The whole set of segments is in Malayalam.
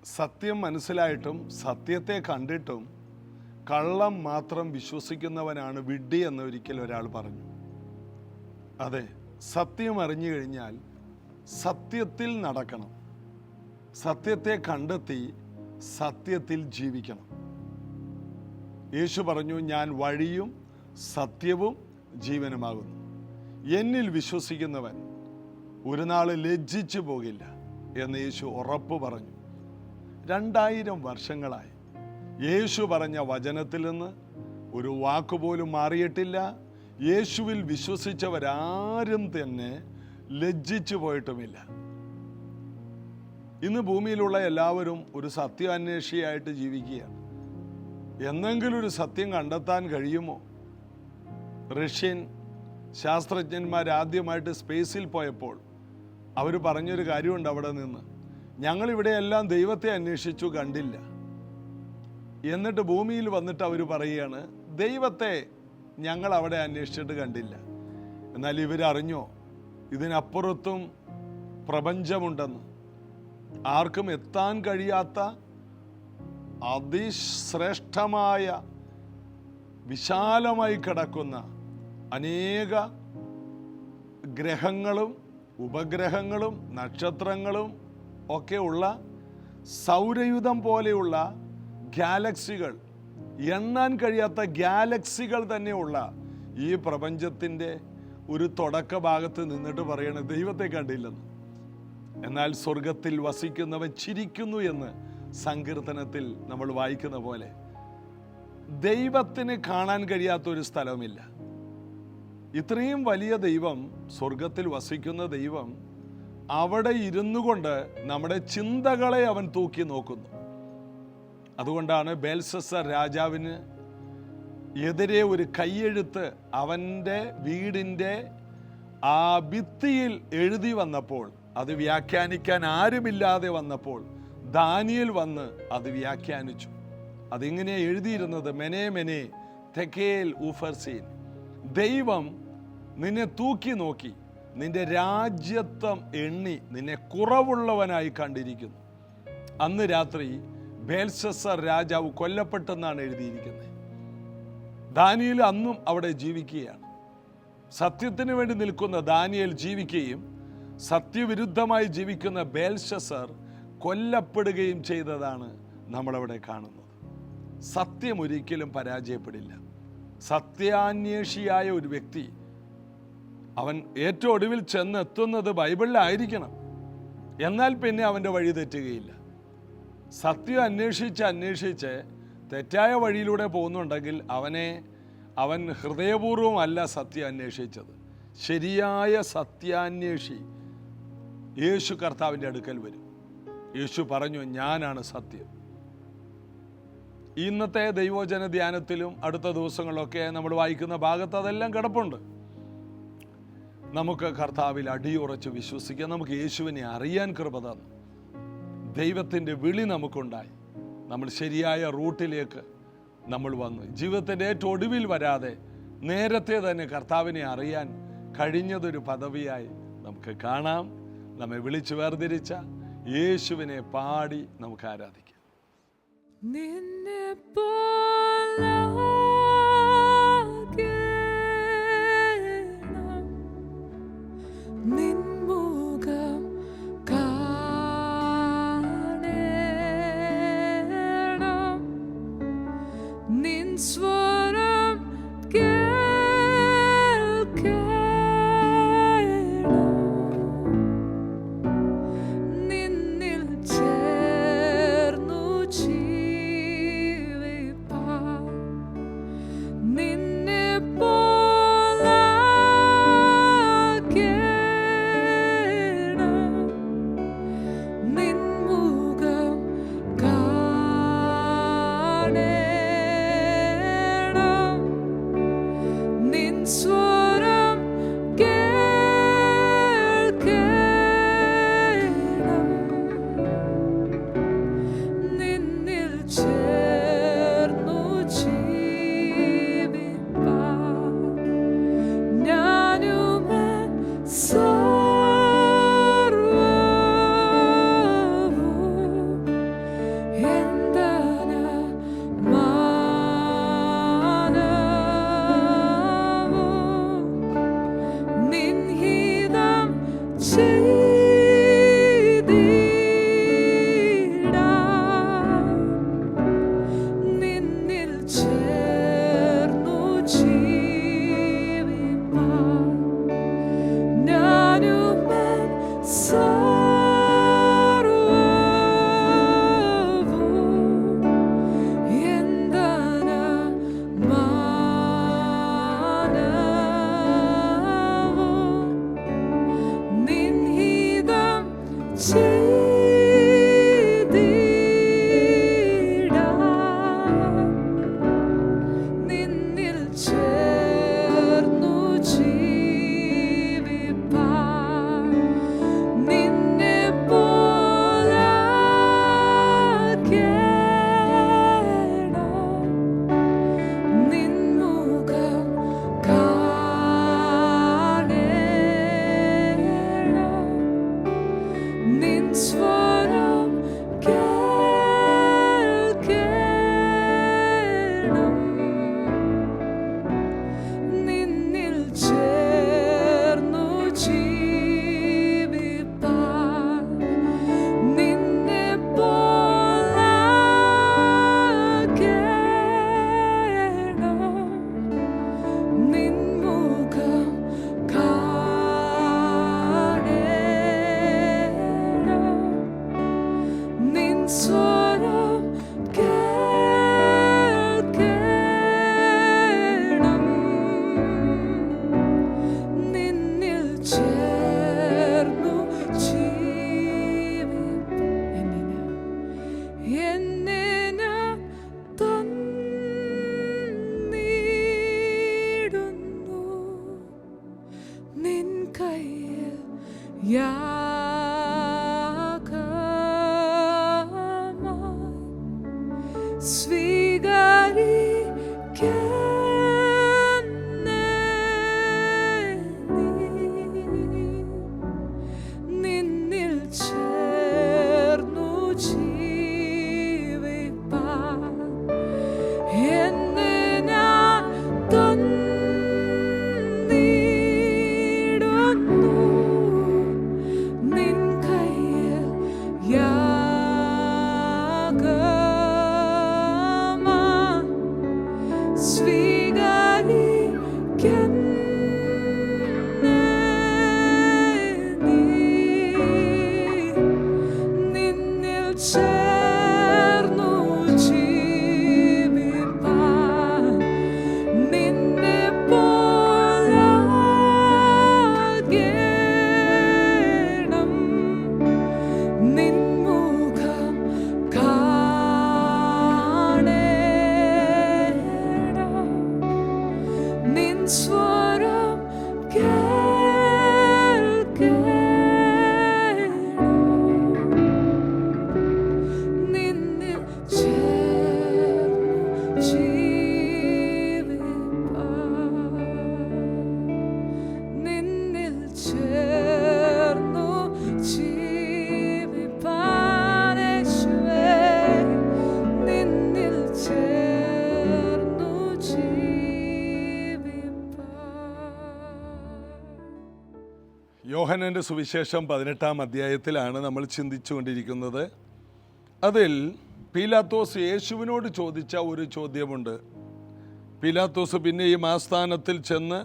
സത്യം മനസ്സിലായിട്ടും സത്യത്തെ കണ്ടിട്ടും കള്ളം മാത്രം വിശ്വസിക്കുന്നവനാണ് വിഡ്ഢി എന്ന് ഒരിക്കൽ ഒരാൾ പറഞ്ഞു. അതെ, സത്യം അറിഞ്ഞു കഴിഞ്ഞാൽ സത്യത്തിൽ നടക്കണം, സത്യത്തെ കണ്ടെത്തി സത്യത്തിൽ ജീവിക്കണം. യേശു പറഞ്ഞു, ഞാൻ വഴിയും സത്യവും ജീവനുമാകുന്നു. എന്നിൽ വിശ്വസിക്കുന്നവൻ ഒരു നാൾ ലജ്ജിച്ചു പോകില്ല എന്ന് യേശു ഉറപ്പ് പറഞ്ഞു. 2000 വർഷങ്ങളായി യേശു പറഞ്ഞ വചനത്തിൽ നിന്ന് ഒരു വാക്കുപോലും മാറിയിട്ടില്ല. യേശുവിൽ വിശ്വസിച്ചവരാരും തന്നെ ലജ്ജിച്ചു പോയിട്ടുമില്ല. ഇന്ന് ഭൂമിയിലുള്ള എല്ലാവരും ഒരു സത്യാന്വേഷിയായിട്ട് ജീവിക്കുകയാണ്. എന്നെങ്കിലും ഒരു സത്യം കണ്ടെത്താൻ കഴിയുമോ? റഷ്യൻ ശാസ്ത്രജ്ഞന്മാർ ആദ്യമായിട്ട് സ്പേസിൽ പോയപ്പോൾ അവർ പറഞ്ഞൊരു കാര്യമുണ്ട്. അവിടെ നിന്ന് ഞങ്ങളിവിടെയെല്ലാം ദൈവത്തെ അന്വേഷിച്ചു, കണ്ടില്ല. എന്നിട്ട് ഭൂമിയിൽ വന്നിട്ട് അവർ പറയുകയാണ്, ദൈവത്തെ ഞങ്ങൾ അവിടെ അന്വേഷിച്ചിട്ട് കണ്ടില്ല. എന്നാൽ ഇവരറിഞ്ഞോ ഇതിനപ്പുറത്തും പ്രപഞ്ചമുണ്ടെന്ന്? ആർക്കും എത്താൻ കഴിയാത്ത അതിശ്രേഷ്ഠമായ വിശാലമായി കിടക്കുന്ന അനേക ഗ്രഹങ്ങളും ഉപഗ്രഹങ്ങളും നക്ഷത്രങ്ങളും ഒക്കെ ഉള്ള സൗരയൂഥം പോലെയുള്ള ഗാലക്സികൾ, എണ്ണാൻ കഴിയാത്ത ഗാലക്സികൾ തന്നെയുള്ള ഈ പ്രപഞ്ചത്തിൻ്റെ ഒരു തുടക്ക ഭാഗത്ത് നിന്നിട്ട് പറയണ ദൈവത്തെ കണ്ടില്ലെന്ന്. എന്നാൽ സ്വർഗത്തിൽ വസിക്കുന്നവൻ ചിരിക്കുന്നു എന്ന് സങ്കീർത്തനത്തിൽ നമ്മൾ വായിക്കുന്ന പോലെ ദൈവത്തിന് കാണാൻ കഴിയാത്തൊരു സ്ഥലമില്ല. ഇത്രയും വലിയ ദൈവം, സ്വർഗത്തിൽ വസിക്കുന്ന ദൈവം, അവിടെ ഇരുന്നു കൊണ്ട് നമ്മുടെ ചിന്തകളെ അവൻ തൂക്കി നോക്കുന്നു. അതുകൊണ്ടാണ് ബേൽശസ്സർ രാജാവിന് എതിരെ ഒരു കൈയെഴുത്ത് അവൻ്റെ വീടിൻ്റെ ആ ഭിത്തിയിൽ എഴുതി വന്നപ്പോൾ, അത് വ്യാഖ്യാനിക്കാൻ ആരുമില്ലാതെ വന്നപ്പോൾ ദാനിയേൽ വന്ന് അത് വ്യാഖ്യാനിച്ചു. അതിങ്ങനെ എഴുതിയിരുന്നത്, മെനെ മെനെ തെക്കേൽ ഊഫർസീൻ, ദൈവം നിന്നെ തൂക്കി നോക്കി നിന്റെ രാജ്യത്വം എണ്ണി നിന്നെ കുറവുള്ളവനായി കണ്ടിരിക്കുന്നു. അന്ന് രാത്രി ബേൽശസ്സർ രാജാവ് കൊല്ലപ്പെട്ടെന്നാണ് എഴുതിയിരിക്കുന്നത്. ദാനിയേൽ അന്നും അവിടെ ജീവിക്കുകയാണ്. സത്യത്തിന് വേണ്ടി നിൽക്കുന്ന ദാനിയേൽ ജീവിക്കുകയും സത്യവിരുദ്ധമായി ജീവിക്കുന്ന ബേൽശസ്സർ കൊല്ലപ്പെടുകയും ചെയ്തതാണ് നമ്മളവിടെ കാണുന്നത്. സത്യം ഒരിക്കലും പരാജയപ്പെടില്ല. സത്യാന്വേഷിയായ ഒരു വ്യക്തി അവൻ ഏറ്റവും ഒടുവിൽ ചെന്നെത്തുന്നത് ബൈബിളിലായിരിക്കണം. എന്നാൽ പിന്നെ അവൻ്റെ വഴി തെറ്റുകയില്ല. സത്യം അന്വേഷിച്ച് തെറ്റായ വഴിയിലൂടെ പോകുന്നുണ്ടെങ്കിൽ അവൻ ഹൃദയപൂർവ്വമല്ല സത്യം അന്വേഷിച്ചത്. ശരിയായ സത്യാന്വേഷി യേശു കർത്താവിൻ്റെ അടുക്കൽ വരും. യേശു പറഞ്ഞു, ഞാനാണ് സത്യം. ഇന്നത്തെ ദൈവവചന ധ്യാനത്തിലും അടുത്ത ദിവസങ്ങളിലൊക്കെ നമ്മൾ വായിക്കുന്ന ഭാഗത്ത് അതെല്ലാം കിടപ്പുണ്ട്. നമുക്ക് കർത്താവിൽ അടിയുറച്ച് വിശ്വസിക്കാം. നമുക്ക് യേശുവിനെ അറിയാൻ കൃപ തന്നു. ദൈവത്തിൻ്റെ വിളി നമുക്കുണ്ടായി. നമ്മൾ ശരിയായ റൂട്ടിലേക്ക് നമ്മൾ വന്നു. ജീവിതത്തിൻ്റെ ഏറ്റവും ഒടുവിൽ വരാതെ നേരത്തെ തന്നെ കർത്താവിനെ അറിയാൻ കഴിഞ്ഞതൊരു പദവിയായി നമുക്ക് കാണാം. നമ്മെ വിളിച്ചു വേർതിരിച്ച യേശുവിനെ പാടി നമുക്ക് ആരാധിക്കാം. സ്വരം കേൾക്കണം. നിന്നിൽ ചേർന്നു എന്നെ ഞാൻ തന്നിടുന്നു. നിൻ കയ്യിൽ സ്വീകരിക്കണേ നീ. നിന്നിൽ ചേർന്നു ജീവിപ്പാൻ എന്നെ ഞാൻ തന്നിടുന്നു. നിൻ കയ്യിൽ സ്വീകരിക്കണേ നീ. നിന്നിൽ ചേർന്നു ജീവിപ്പാൻ നിന്നെ പോലാകണം. നിൻ മുഖം കാണേണം. നിൻ സ്വരം കേൾക്കണം. നിന്നിൽ ചേർന്നു ജീവിപ്പാൻ നിന്നിൽ ചേർന്നു ജീവിപ്പാൻ യേശുവേ. നിന്നിൽ ചേർന്നു യോഹന്നാന്റെ സുവിശേഷം 18-ാം അധ്യായത്തിലാണ് നമ്മൾ ചിന്തിച്ചുകൊണ്ടിരിക്കുന്നത്. അതിൽ പീലാത്തോസ് യേശുവിനോട് ചോദിച്ച ഒരു ചോദ്യമുണ്ട്. പീലാത്തോസ് പിന്നെയും ആസ്ഥാനത്തിൽ ചെന്ന്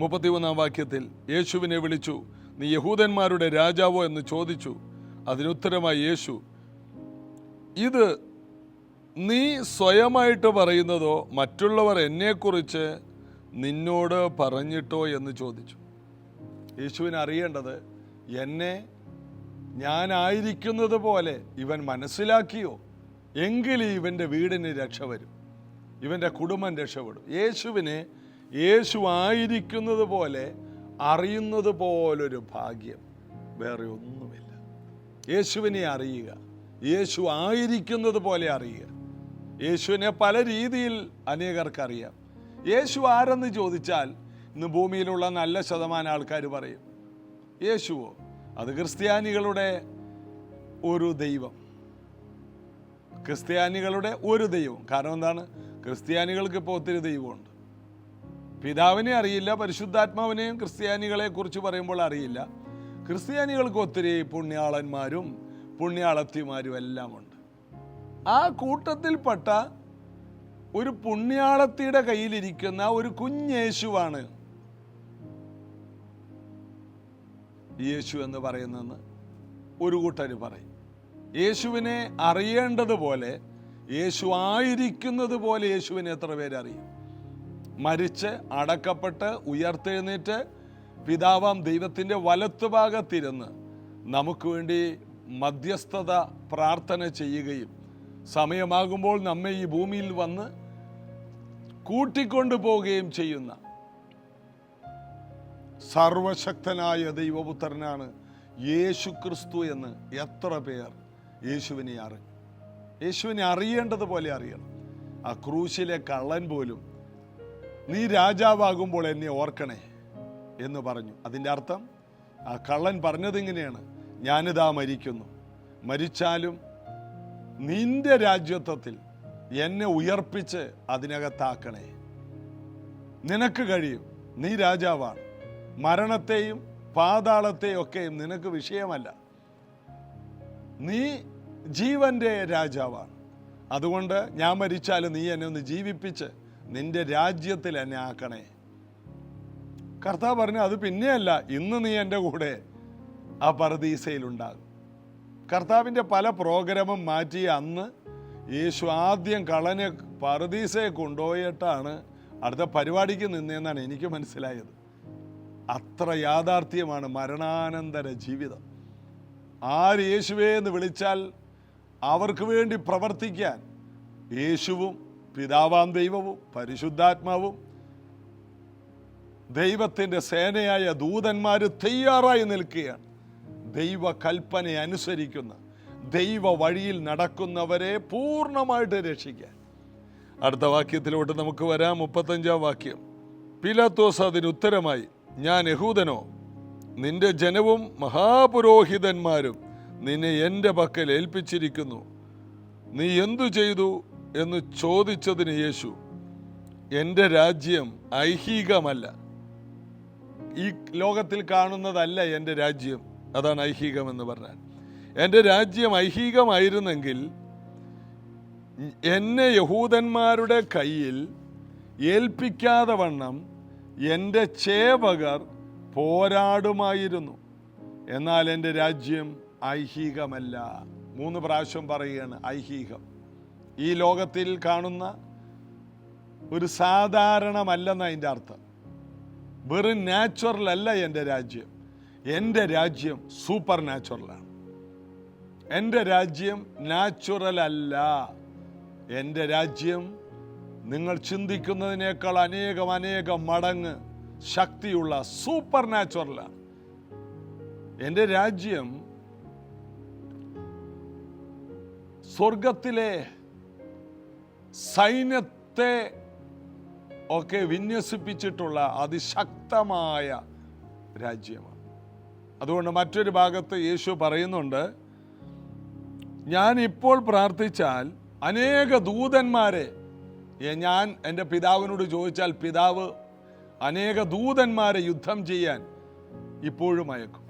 31-ാം വാക്യത്തിൽ യേശുവിനെ വിളിച്ചു, നീ യഹൂദന്മാരുടെ രാജാവോ എന്ന് ചോദിച്ചു. അതിനുത്തരമായി യേശു, ഇത് നീ സ്വയമായിട്ട് പറയുന്നതോ മറ്റുള്ളവർ എന്നെക്കുറിച്ച് നിന്നോട് പറഞ്ഞിട്ടോ എന്ന് ചോദിച്ചു. യേശുവിന് അറിയേണ്ടത്, എന്നെ ഞാനായിരിക്കുന്നത് പോലെ ഇവൻ മനസ്സിലാക്കിയോ എങ്കിൽ ഇവൻ്റെ വീടിന് രക്ഷ വരും, ഇവൻ്റെ കുടുംബം രക്ഷപ്പെടും. യേശുവിനെ യേശു ആയിരിക്കുന്നത് പോലെ അറിയുന്നത് പോലൊരു ഭാഗ്യം വേറെ ഒന്നുമില്ല. യേശുവിനെ അറിയുക, യേശു ആയിരിക്കുന്നത് പോലെ അറിയുക. യേശുവിനെ പല രീതിയിൽ അനേകർക്കറിയാം. യേശു ആരെന്ന് ചോദിച്ചാൽ ഇന്ന് ഭൂമിയിലുള്ള നല്ല ശതമാനം ആൾക്കാർ പറയും യേശുവോ, അത് ക്രിസ്ത്യാനികളുടെ ഒരു ദൈവം, ക്രിസ്ത്യാനികളുടെ ഒരു ദൈവം. കാരണം എന്താണ്? ക്രിസ്ത്യാനികൾക്ക് ഇപ്പോൾ ഒത്തിരി ദൈവമുണ്ട്. പിതാവിനെ അറിയില്ല, പരിശുദ്ധാത്മാവിനെയും ക്രിസ്ത്യാനികളെ കുറിച്ച് പറയുമ്പോൾ അറിയില്ല. ക്രിസ്ത്യാനികൾക്ക് ഒത്തിരി പുണ്യാളന്മാരും പുണ്യാളത്തിമാരും എല്ലാം ഉണ്ട്. ആ കൂട്ടത്തിൽപ്പെട്ട ഒരു പുണ്യാളത്തിയുടെ കയ്യിലിരിക്കുന്ന ഒരു കുഞ്ഞേശുവാണ് യേശു എന്ന് പറയുന്നെന്ന് ഒരു കൂട്ടർ പറയും. യേശുവിനെ അറിയേണ്ടതുപോലെ, യേശു ആയിരിക്കുന്നത് പോലെ യേശുവിനെ എത്ര പേരറിയും? മരിച്ച് അടക്കപ്പെട്ട് ഉയർത്തെഴുന്നേറ്റ് പിതാവാം ദൈവത്തിൻ്റെ വലത്തുഭാഗത്തിരുന്ന് നമുക്ക് വേണ്ടി മധ്യസ്ഥത പ്രാർത്ഥന ചെയ്യുകയും സമയമാകുമ്പോൾ നമ്മെ ഈ ഭൂമിയിൽ വന്ന് കൂട്ടിക്കൊണ്ടു പോവുകയും ചെയ്യുന്ന സർവശക്തനായ ദൈവപുത്രനാണ് യേശു ക്രിസ്തു എന്ന് എത്ര പേർ യേശുവിനെ അറിയും? യേശുവിനെ അറിയേണ്ടതുപോലെ അറിയണം. ആ ക്രൂശിലെ കള്ളൻ പോലും നീ രാജാവാകുമ്പോൾ എന്നെ ഓർക്കണേ എന്ന് പറഞ്ഞു. അതിൻ്റെ അർത്ഥം ആ കള്ളൻ പറഞ്ഞത് ഇങ്ങനെയാണ്, ഞാനിതാ മരിക്കുന്നു, മരിച്ചാലും നിന്റെ രാജ്യത്വത്തിൽ എന്നെ ഉയർപ്പിച്ച് അതിനകത്താക്കണേ. നിനക്ക് കഴിയും, നീ രാജാവാണ്. മരണത്തെയും പാതാളത്തെയും ഒക്കെയും നിനക്ക് വിഷയമല്ല. നീ ജീവന്റെ രാജാവാണ്. അതുകൊണ്ട് ഞാൻ മരിച്ചാലും നീ എന്നെ ഒന്ന് ജീവിപ്പിച്ച് നിന്റെ രാജ്യത്തിൽ എന്നെ ആക്കണേ. കർത്താവ് പറഞ്ഞു, അത് പിന്നെയല്ല, ഇന്ന് നീ എൻ്റെ കൂടെ ആ പറുദീസയിലുണ്ടാകും. കർത്താവിൻ്റെ പല പ്രോഗ്രാമും മാറ്റി അന്ന് യേശു ആദ്യം കള്ളനെ പറുദീസയെ കൊണ്ടുപോയിട്ടാണ് അടുത്ത പരിപാടിക്ക് നിന്നതെന്നാണ് എനിക്ക് മനസ്സിലായത്. അത്ര യാഥാർത്ഥ്യമാണ് മരണാനന്തര ജീവിതം. ആര് യേശുവേ എന്ന് വിളിച്ചാൽ അവർക്ക് വേണ്ടി പ്രവർത്തിക്കാൻ യേശുവും പിതാവാം ദൈവവും പരിശുദ്ധാത്മാവും ദൈവത്തിൻ്റെ സേനയായ ദൂതന്മാർ തയ്യാറായി നിൽക്കുകയാണ്. ദൈവ കൽപ്പന അനുസരിക്കുന്ന ദൈവ വഴിയിൽ നടക്കുന്നവരെ പൂർണ്ണമായിട്ട് രക്ഷിക്കാൻ. അടുത്ത വാക്യത്തിലോട്ട് നമുക്ക് വരാം. 35-ാം വാക്യം. പീലാത്തോസ് അതിന് ഉത്തരമായി, ഞാൻ യഹൂദനോ? നിന്റെ ജനവും മഹാപുരോഹിതന്മാരും നിന്നെ എൻ്റെ പക്കൽ ഏൽപ്പിച്ചിരിക്കുന്നു. നീ എന്തു ചെയ്തു എന്ന് ചോദിച്ചതിന് യേശു, എൻ്റെ രാജ്യം ഐഹികമല്ല. ഈ ലോകത്തിൽ കാണുന്നതല്ല എൻ്റെ രാജ്യം. അതാണ് ഐഹികമെന്ന് പറഞ്ഞാൽ. എൻ്റെ രാജ്യം ഐഹികമായിരുന്നെങ്കിൽ എന്നെ യഹൂദന്മാരുടെ കയ്യിൽ ഏൽപ്പിക്കാതെ വണ്ണം എൻ്റെ ചേവകർ പോരാടുമായിരുന്നു. എന്നാൽ എൻ്റെ രാജ്യം ഐഹികമല്ല. 3 പ്രാവശ്യം പറയുകയാണ് ഐഹികം. ഈ ലോകത്തിൽ കാണുന്ന ഒരു സാധാരണമല്ലെന്ന അതിൻ്റെ അർത്ഥം. വെറും നാച്ചുറൽ അല്ല എൻ്റെ രാജ്യം. എൻ്റെ രാജ്യം സൂപ്പർ നാച്ചുറലാണ്. എൻ്റെ രാജ്യം നാച്ചുറൽ അല്ല. എൻ്റെ രാജ്യം നിങ്ങൾ ചിന്തിക്കുന്നതിനേക്കാൾ അനേകം മടങ്ങ് ശക്തിയുള്ള സൂപ്പർ നാച്ചുറലാണ്. എൻ്റെ രാജ്യം സ്വർഗത്തിലെ സൈന്യത്തെ ഒക്കെ വിന്യസിപ്പിച്ചിട്ടുള്ള അതിശക്തമായ രാജ്യമാണ്. അതുകൊണ്ട് മറ്റൊരു ഭാഗത്ത് യേശു പറയുന്നുണ്ട്, ഞാൻ ഇപ്പോൾ പ്രാർത്ഥിച്ചാൽ അനേക ദൂതന്മാരെ ഞാൻ എൻ്റെ പിതാവിനോട് ചോദിച്ചാൽ പിതാവ് അനേക ദൂതന്മാരെ യുദ്ധം ചെയ്യാൻ ഇപ്പോഴും അയക്കും.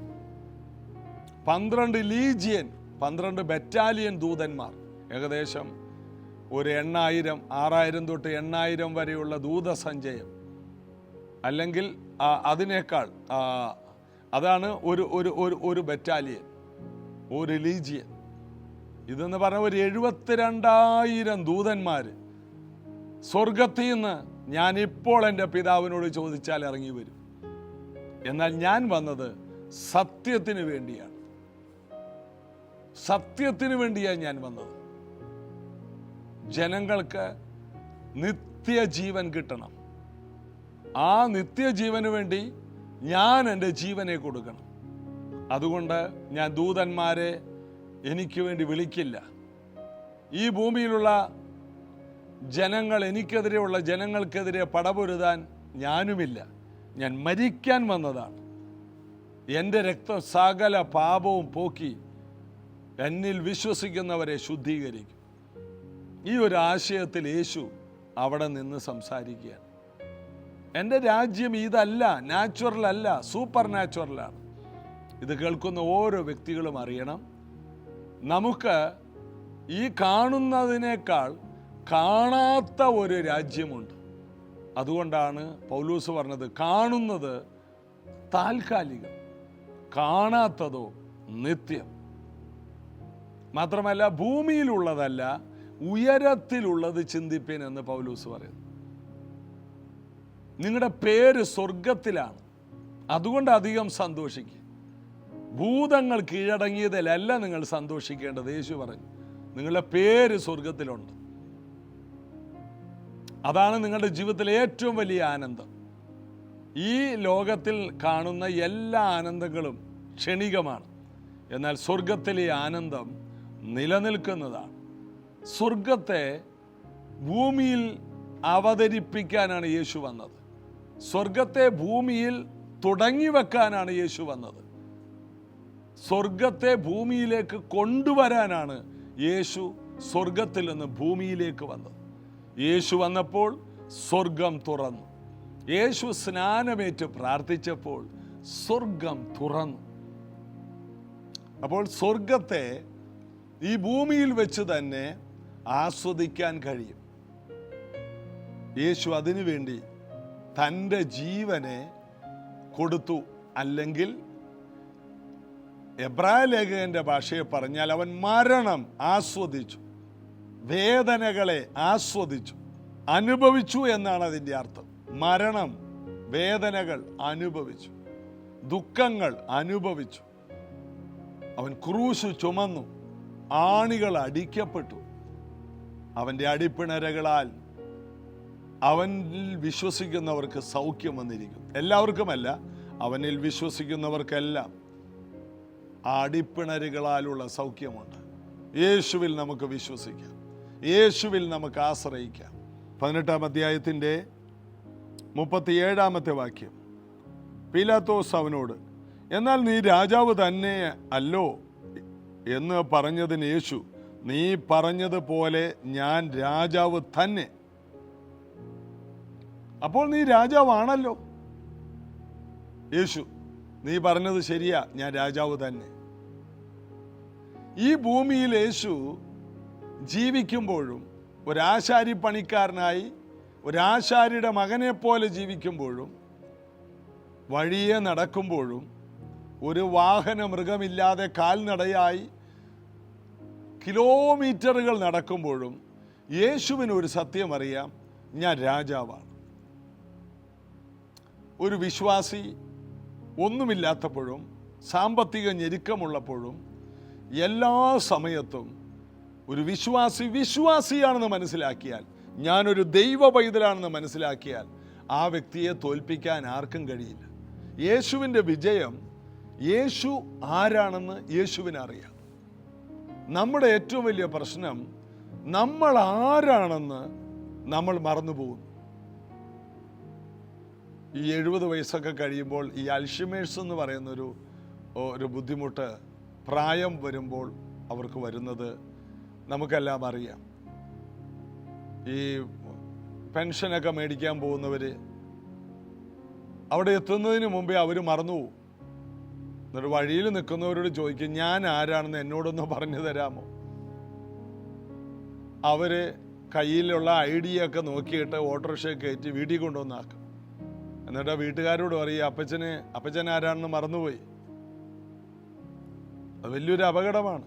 12 ലീജിയൻ 12 ബറ്റാലിയൻ ദൂതന്മാർ, ഏകദേശം ഒരു 8000 6000 തൊട്ട് 8000 വരെയുള്ള ദൂതസഞ്ചയം, അല്ലെങ്കിൽ അതിനേക്കാൾ അതാണ് ഒരു ബറ്റാലിയൻ, ഒരു ലീജിയൻ. ഇതെന്ന് പറഞ്ഞ ഒരു 72,000 ദൂതന്മാർ സ്വർഗത്തിൽ നിന്ന് ഞാൻ ഇപ്പോൾ എൻ്റെ പിതാവിനോട് ചോദിച്ചാൽ ഇറങ്ങി വരും. എന്നാൽ ഞാൻ വന്നത് സത്യത്തിന് വേണ്ടിയാണ്. സത്യത്തിന് വേണ്ടിയാണ് ഞാൻ വന്നത്. ജനങ്ങൾക്ക് നിത്യജീവൻ കിട്ടണം. ആ നിത്യജീവന് വേണ്ടി ഞാൻ എൻ്റെ ജീവനെ കൊടുക്കണം. അതുകൊണ്ട് ഞാൻ ദൂതന്മാരെ എനിക്ക് വേണ്ടി വിളിക്കില്ല. ഈ ഭൂമിയിലുള്ള ജനങ്ങൾ, എനിക്കെതിരെയുള്ള ജനങ്ങൾക്കെതിരെ പടപൊരുതാൻ ഞാനുമില്ല. ഞാൻ മരിക്കാൻ വന്നതാണ്. എൻ്റെ രക്തം സകല പാപവും പോക്കി എന്നിൽ വിശ്വസിക്കുന്നവരെ ശുദ്ധീകരിക്കും. ഈ ഒരു ആശയത്തിൽ യേശു അവിടെ നിന്ന് സംസാരിക്കുകയാണ്. എൻ്റെ രാജ്യം ഇതല്ല, നാച്ചുറൽ അല്ല, സൂപ്പർ നാച്ചുറലാണ്. ഇത് കേൾക്കുന്ന ഓരോ വ്യക്തികളും അറിയണം, നമുക്ക് ഈ കാണുന്നതിനേക്കാൾ കാണാത്ത ഒരു രാജ്യമുണ്ട്. അതുകൊണ്ടാണ് പൗലൂസ് പറഞ്ഞത്, കാണുന്നത് താൽക്കാലികം, കാണാത്തതോ നിത്യം. മാത്രമല്ല ഭൂമിയിലുള്ളതല്ല, ഉയരത്തിലുള്ളത് ചിന്തിപ്പീൻ എന്ന് പൗലൂസ് പറയുന്നു. നിങ്ങളുടെ പേര് സ്വർഗത്തിലാണ്, അതുകൊണ്ട് അധികം സന്തോഷിക്കുക. ഭൂതങ്ങൾ കീഴടങ്ങിയതിലല്ല നിങ്ങൾ സന്തോഷിക്കേണ്ടത്. യേശു പറഞ്ഞു, നിങ്ങളുടെ പേര് സ്വർഗത്തിലുണ്ട്. അതാണ് നിങ്ങളുടെ ജീവിതത്തിലെ ഏറ്റവും വലിയ ആനന്ദം. ഈ ലോകത്തിൽ കാണുന്ന എല്ലാ ആനന്ദങ്ങളും ക്ഷണികമാണ്. എന്നാൽ സ്വർഗത്തിലെ ആനന്ദം നിലനിൽക്കുന്നതാണ്. സ്വർഗത്തെ ഭൂമിയിൽ അവതരിപ്പിക്കാനാണ് യേശു വന്നത്. സ്വർഗത്തെ ഭൂമിയിൽ തുടങ്ങി വെക്കാനാണ് യേശു വന്നത്. സ്വർഗത്തെ ഭൂമിയിലേക്ക് കൊണ്ടുവരാനാണ് യേശു സ്വർഗത്തിൽ നിന്ന് ഭൂമിയിലേക്ക് വന്നത്. യേശു വന്നപ്പോൾ സ്വർഗം തുറന്നു. യേശു സ്നാനമേറ്റ് പ്രാർത്ഥിച്ചപ്പോൾ സ്വർഗം തുറന്നു. അപ്പോൾ സ്വർഗത്തെ ഈ ഭൂമിയിൽ വെച്ച് തന്നെ ആസ്വദിക്കാൻ കഴിയും. യേശു അതിനുവേണ്ടി തൻ്റെ ജീവനെ കൊടുത്തു. അല്ലെങ്കിൽ എബ്രായ ലേഖകന്റെ ഭാഷയെ പറഞ്ഞാൽ അവൻ മരണം ആസ്വദിച്ചു, വേദനകളെ ആസ്വദിച്ചു, അനുഭവിച്ചു എന്നാണ് അതിൻ്റെ അർത്ഥം. മരണം, വേദനകൾ അനുഭവിച്ചു, ദുഃഖങ്ങൾ അനുഭവിച്ചു. അവൻ ക്രൂശ് ചുമന്നു, ആണികൾ അടിക്കപ്പെട്ടു. അവൻ്റെ അടിപ്പിണരുകളാൽ അവനിൽ വിശ്വസിക്കുന്നവർക്ക് സൗഖ്യം വന്നിരിക്കുന്നു. എല്ലാവർക്കുമല്ല, അവനിൽ വിശ്വസിക്കുന്നവർക്കെല്ലാം ആ അടിപ്പിണരുകളാലുള്ള സൗഖ്യമുണ്ട്. യേശുവിൽ നമുക്ക് വിശ്വസിക്കാം, യേശുവിൽ നമുക്ക് ആശ്രയിക്കാം. 18-ാം അധ്യായത്തിൻ്റെ 37-ാമത്തെ വാക്യം. പീലാത്തോസ് അവനോട്, എന്നാൽ നീ രാജാവ് തന്നെ അല്ലോ എന്ന് പറഞ്ഞതിന് യേശു, നീ പറഞ്ഞതുപോലെ ഞാൻ രാജാവ് തന്നെ. അപ്പോൾ നീ രാജാവാണല്ലോ. യേശു, നീ പറഞ്ഞത് ശരിയാ, ഞാൻ രാജാവ് തന്നെ. ഈ ഭൂമിയിൽ യേശു ജീവിക്കുമ്പോഴും ഒരാശാരി പണിക്കാരനായി, ഒരാശാരിയുടെ മകനെ പോലെ ജീവിക്കുമ്പോഴും, വഴിയെ നടക്കുമ്പോഴും, ഒരു വാഹന മൃഗമില്ലാതെ കാൽനടയായി കിലോമീറ്ററുകൾ നടക്കുമ്പോഴും യേശുവിന് ഒരു സത്യം അറിയാം, ഞാൻ രാജാവാണ്. ഒരു വിശ്വാസി ഒന്നുമില്ലാത്തപ്പോഴും സാമ്പത്തിക ഞെരുക്കമുള്ളപ്പോഴും എല്ലാ സമയത്തും ഒരു വിശ്വാസിയാണെന്ന് മനസ്സിലാക്കിയാൽ, ഞാനൊരു ദൈവ പൈതലാണെന്ന് മനസ്സിലാക്കിയാൽ ആ വ്യക്തിയെ തോൽപ്പിക്കാൻ ആർക്കും കഴിയില്ല. യേശുവിൻ്റെ വിജയം, യേശു ആരാണെന്ന് യേശുവിനറിയാം. നമ്മുടെ ഏറ്റവും വലിയ പ്രശ്നം, നമ്മൾ ആരാണെന്ന് നമ്മൾ മറന്നുപോകുന്നു. ഈ 70 വയസ്സൊക്കെ കഴിയുമ്പോൾ ഈ അൽഷിമേഴ്സ് എന്ന് പറയുന്നൊരു ബുദ്ധിമുട്ട് പ്രായം വരുമ്പോൾ അവർക്ക് വരുന്നത് നമുക്കെല്ലാം അറിയാം. ഈ പെൻഷനൊക്കെ മേടിക്കാൻ പോകുന്നവർ അവിടെ എത്തുന്നതിന് മുമ്പേ അവർ മറന്നുപോകും. എന്നിട്ട് വഴിയിൽ നിൽക്കുന്നവരോട് ചോദിക്കും, ഞാൻ ആരാണെന്ന് എന്നോടൊന്ന് പറഞ്ഞു തരാമോ? അവർ കയ്യിലുള്ള ID ഒക്കെ നോക്കിയിട്ട് ഓട്ടോറിക്ഷ കയറ്റി വീട്ടിൽ കൊണ്ടുവന്നാക്കും. എന്നിട്ട് വീട്ടുകാരോട് പറയും, അപ്പച്ചൻ ആരാണെന്ന് മറന്നുപോയി. അത് വലിയൊരു അപകടമാണ്.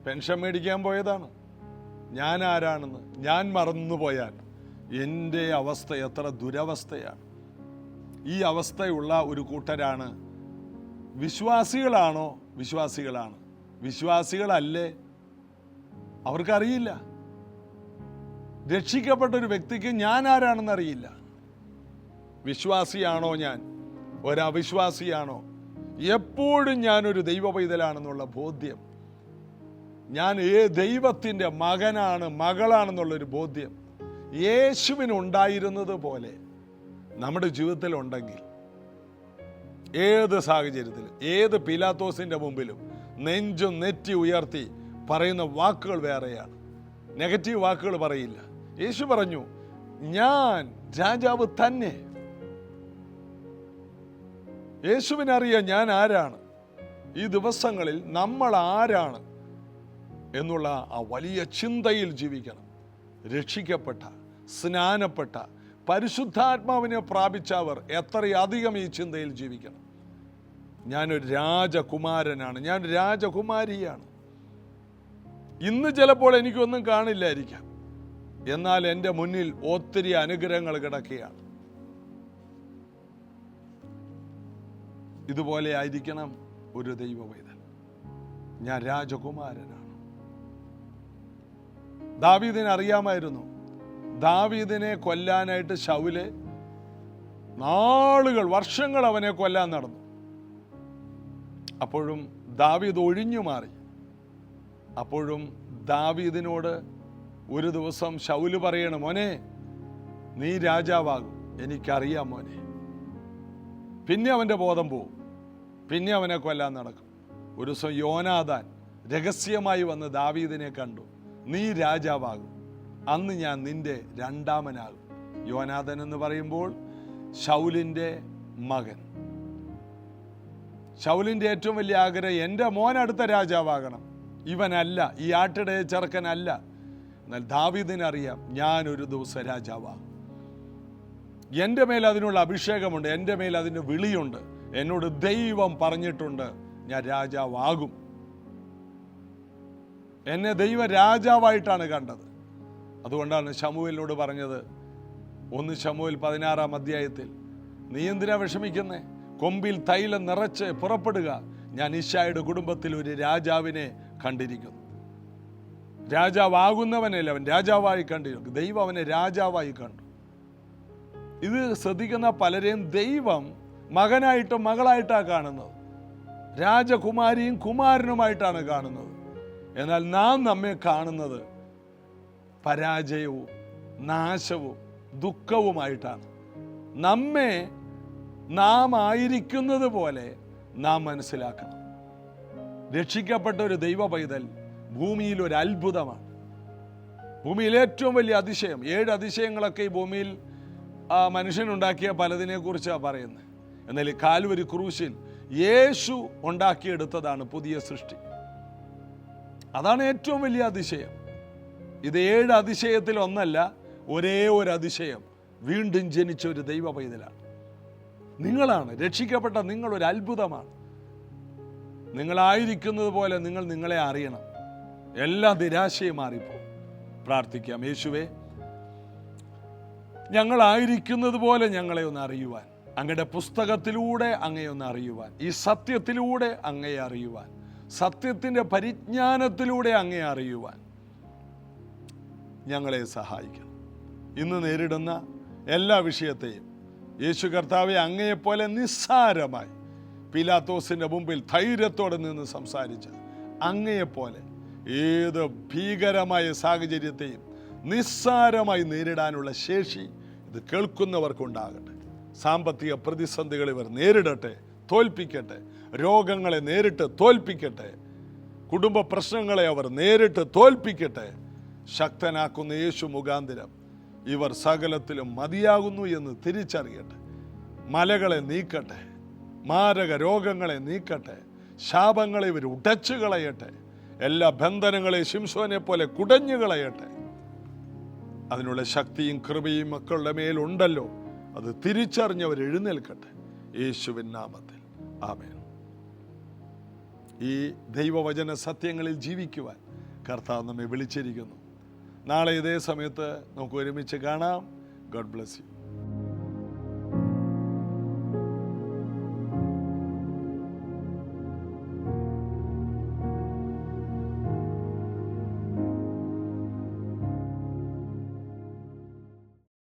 പെൻഷൻ മേടിക്കാൻ പോയതാണ്, ഞാൻ ആരാണെന്ന് ഞാൻ മറന്നുപോയാൽ എൻ്റെ അവസ്ഥ എത്ര ദുരവസ്ഥയാണ്. ഈ അവസ്ഥയുള്ള ഒരു കൂട്ടരാണ്. വിശ്വാസികളാണോ? വിശ്വാസികളാണ്. വിശ്വാസികളല്ലേ? അവർക്കറിയില്ല. രക്ഷിക്കപ്പെട്ട ഒരു വ്യക്തിക്ക് ഞാൻ ആരാണെന്ന് അറിയില്ല. വിശ്വാസിയാണോ ഞാൻ, ഒരവിശ്വാസിയാണോ? എപ്പോഴും ഞാനൊരു ദൈവ പൈതലാണെന്നുള്ള ബോധ്യം, ഞാൻ ദൈവത്തിൻ്റെ മകനാണ്, മകളാണെന്നുള്ളൊരു ബോധ്യം യേശുവിനുണ്ടായിരുന്നത് പോലെ നമ്മുടെ ജീവിതത്തിൽ ഉണ്ടെങ്കിൽ, ഏത് സാഹചര്യത്തിലും, ഏത് പീലാത്തോസിൻ്റെ മുമ്പിലും നെഞ്ചും നെറ്റി ഉയർത്തി പറയുന്ന വാക്കുകൾ വേറെയാണ്. നെഗറ്റീവ് വാക്കുകൾ പറയില്ല. യേശു പറഞ്ഞു, ഞാൻ രാജാവ് തന്നെ. യേശുവിനറിയാം ഞാൻ ആരാണ്. ഈ ദിവസങ്ങളിൽ നമ്മൾ ആരാണ് എന്നുള്ള ആ വലിയ ചിന്തയിൽ ജീവിക്കണം. രക്ഷിക്കപ്പെട്ട, സ്നാനപ്പെട്ട, പരിശുദ്ധാത്മാവിനെ പ്രാപിച്ചവർ എത്രയധികം ഈ ചിന്തയിൽ ജീവിക്കണം. ഞാനൊരു രാജകുമാരനാണ്, ഞാൻ രാജകുമാരിയാണ്. ഇന്ന് ചിലപ്പോൾ എനിക്കൊന്നും കാണില്ലായിരിക്കാം, എന്നാൽ എൻ്റെ മുന്നിൽ ഒത്തിരി അനുഗ്രഹങ്ങൾ കിടക്കുകയാണ്. ഇതുപോലെ ആയിരിക്കണം ഒരു ദൈവ പൈതൽ. ഞാൻ രാജകുമാരനാണ്. ദാവീദിനെ അറിയാമായിരുന്നു. ദാവീദിനെ കൊല്ലാനായിട്ട് ശൗല് നാളുകൾ, വർഷങ്ങൾ അവനെ കൊല്ലാൻ നടന്നു. അപ്പോഴും ദാവീദ് ഒഴിഞ്ഞു മാറി. അപ്പോഴും ദാവീദിനോട് ഒരു ദിവസം ശൗല് പറയണം, മോനെ നീ രാജാവാകും, എനിക്കറിയാം മോനെ. പിന്നെ അവൻ്റെ ബോധം പോവും, പിന്നെ അവനെ കൊല്ലാൻ നടക്കും. ഒരു ദിവസം യോനാഥാൻ രഹസ്യമായി വന്ന് ദാവീദിനെ കണ്ടു, നീ രാജാവാകും, അന്ന് ഞാൻ നിന്റെ രണ്ടാമനാകും. യോനാഥാൻ എന്ന് പറയുമ്പോൾ ശൗലിൻ്റെ മകൻ. ശൗലിൻ്റെ ഏറ്റവും വലിയ ആഗ്രഹം, എൻ്റെ മോൻ അടുത്ത രാജാവാകണം, ഇവനല്ല, ഈ ആട്ടിടയ ചെറുക്കനല്ല. എന്നാൽ ദാവീദിനറിയാം, ഞാനൊരു ദിവസം രാജാവാകും. എൻ്റെ മേൽ അതിനുള്ള അഭിഷേകമുണ്ട്, എൻ്റെ മേൽ അതിൻ്റെ വിളിയുണ്ട്. എന്നോട് ദൈവം പറഞ്ഞിട്ടുണ്ട് ഞാൻ രാജാവാകും. എന്നെ ദൈവ രാജാവായിട്ടാണ് കണ്ടത്. അതുകൊണ്ടാണ് ശമൂവേലിനോട് പറഞ്ഞത്, 1 ശമൂവേൽ 16-ാം അധ്യായത്തിൽ, നീ എന്തിനാ വിഷമിക്കുന്നേ? കൊമ്പിൽ തൈലം നിറച്ച് പുറപ്പെടുക, ഞാൻ ഇശ്ശായിയുടെ കുടുംബത്തിൽ ഒരു രാജാവിനെ കണ്ടിരിക്കുന്നു. രാജാവാകുന്നവനല്ല, അവൻ രാജാവായി കണ്ടിരിക്കുന്നു. ദൈവം അവനെ രാജാവായി കണ്ടു. ഇത് ശ്രദ്ധിക്കുന്ന പലരെയും ദൈവം മകനായിട്ടും മകളായിട്ടാണ് കാണുന്നത്, രാജകുമാരിയും കുമാരനുമായിട്ടാണ് കാണുന്നത്. എന്നാൽ നാം നമ്മെ കാണുന്നത് പരാജയവും നാശവും ദുഃഖവുമായിട്ടാണ്. നമ്മെ നാം ആയിരിക്കുന്നത് പോലെ നാം മനസ്സിലാക്കണം. രക്ഷിക്കപ്പെട്ട ഒരു ദൈവ പൈതൽ ഭൂമിയിൽ ഒരു അത്ഭുതമാണ്. ഭൂമിയിൽ ഏറ്റവും വലിയ അതിശയം, 7 അതിശയങ്ങളൊക്കെ ഈ ഭൂമിയിൽ മനുഷ്യനുണ്ടാക്കിയ പലതിനെ കുറിച്ചാണ് പറയുന്നത്. എന്നാൽ ഈ കാൽവരി ക്രൂശിൽ യേശു ഉണ്ടാക്കിയെടുത്തതാണ് പുതിയ സൃഷ്ടി. അതാണ് ഏറ്റവും വലിയ അതിശയം. ഇത് 7 അതിശയത്തിൽ ഒന്നല്ല, ഒരേ ഒരു അതിശയം, വീണ്ടും ജനിച്ച ഒരു ദൈവ പൈതലാണ്. നിങ്ങളാണ് രക്ഷിക്കപ്പെട്ട, നിങ്ങളൊരു അത്ഭുതമാണ്. നിങ്ങളായിരിക്കുന്നത് പോലെ നിങ്ങൾ നിങ്ങളെ അറിയണം. എല്ലാ നിരാശയും മാറിപ്പോ. പ്രാർത്ഥിക്കാം. യേശുവേ, ഞങ്ങളായിരിക്കുന്നത് പോലെ ഞങ്ങളെ ഒന്ന് അറിയുവാൻ, അങ്ങയുടെ പുസ്തകത്തിലൂടെ അങ്ങയെ ഒന്ന് അറിയുവാൻ, ഈ സത്യത്തിലൂടെ അങ്ങയെ അറിയുവാൻ, സത്യത്തിൻ്റെ പരിജ്ഞാനത്തിലൂടെ അങ്ങയെ അറിയുവാൻ ഞങ്ങളെ സഹായിക്കണം. ഇന്ന് നേരിടുന്ന എല്ലാ വിഷയത്തെയും യേശു കർത്താവെ അങ്ങയെപ്പോലെ നിസ്സാരമായി പീലാത്തോസിൻ്റെ മുമ്പിൽ ധൈര്യത്തോടെ നിന്ന് സംസാരിച്ച അങ്ങയെപ്പോലെ ഏത് ഭീകരമായ സാഹചര്യത്തെയും നിസ്സാരമായി നേരിടാനുള്ള ശേഷി ഇത് കേൾക്കുന്നവർക്കുണ്ടാകട്ടെ. സാമ്പത്തിക പ്രതിസന്ധികൾ ഇവർ നേരിടട്ടെ, തോൽപ്പിക്കട്ടെ. രോഗങ്ങളെ നേരിട്ട് തോൽപ്പിക്കട്ടെ. കുടുംബ പ്രശ്നങ്ങളെ അവർ നേരിട്ട് തോൽപ്പിക്കട്ടെ. ശക്തനാക്കുന്ന യേശു മുഖാന്തരം ഇവർ സകലത്തിലും മതിയാകുന്നു എന്ന് തിരിച്ചറിയട്ടെ. മലകളെ നീക്കട്ടെ, മാരക രോഗങ്ങളെ നീക്കട്ടെ, ശാപങ്ങളെ ഇവർ ഉടച്ചു കളയട്ടെ, എല്ലാ ബന്ധനങ്ങളെ ശിംശോനെ പോലെ കുടഞ്ഞു കളയട്ടെ. അതിനുള്ള ശക്തിയും കൃപയും മക്കളുടെ മേലുണ്ടല്ലോ, അത് തിരിച്ചറിഞ്ഞവർ എഴുന്നേൽക്കട്ടെ. യേശുവിൻ നാമത്തിൽ ആമേൻ. ഈ ദൈവവചന സത്യങ്ങളിൽ ജീവിക്കുവാൻ കർത്താവ് നമ്മെ വിളിച്ചിരിക്കുന്നു. നാളെ ഇതേ സമയത്ത് നമുക്ക് ഒരുമിച്ച് കാണാം. God bless you.